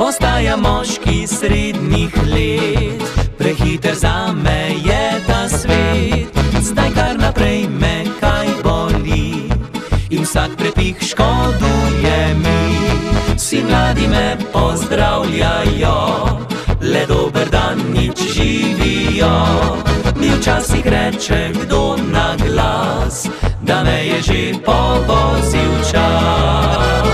Postaja moški srednjih let, prehiter zame je ta svet. Zdaj kar naprej me kaj boli in vsak prepih škoduje mi. Vsi mladi me pozdravljajo, le dober dan, nič živijo. Mi včasih reče kdo na glas, da me je že povozil čas.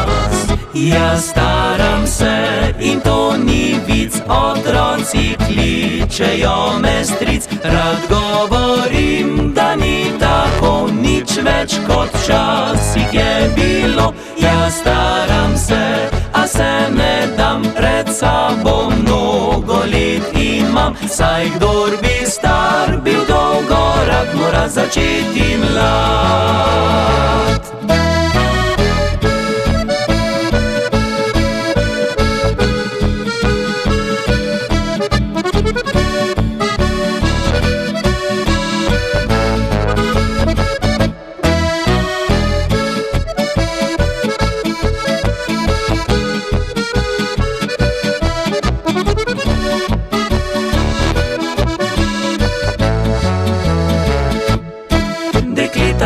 Jaz staram se in to ni vic, otroci kličejo me stric. Rad govorim, da ni tako, nič več kot včasih je bilo. Jaz staram se, a se ne dam, pred sabo mnogo let imam. Saj kdor bi star bil dolgorak, mora začeti mlad.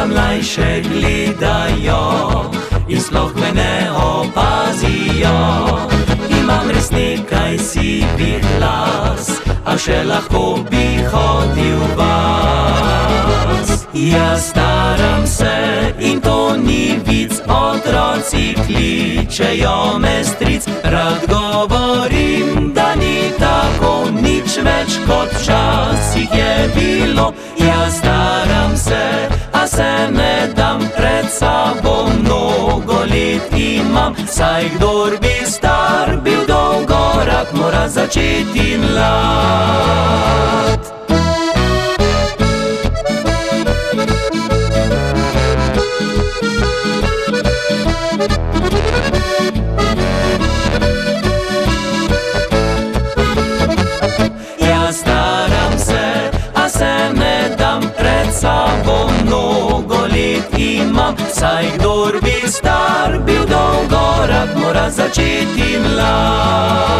Mlajše gledajo in sploh me ne opazijo. Imam res nekaj sivih las, a še lahko bi hodil vas. Jaz staram se in to ni vic, otroci kličejo me stric. Rad govorim, da ni tako, nič več kot včasih je bilo. Jaz staram se, a se ne dam, pred sabo mnogo let imam. Saj kdor bi star bil dolgorak, mora začeti mlad. Jaz staram se, a se ne dam, pred sabo mnogo let imam. Saj kdor bi star bil dolgorak, mora začeti mlad.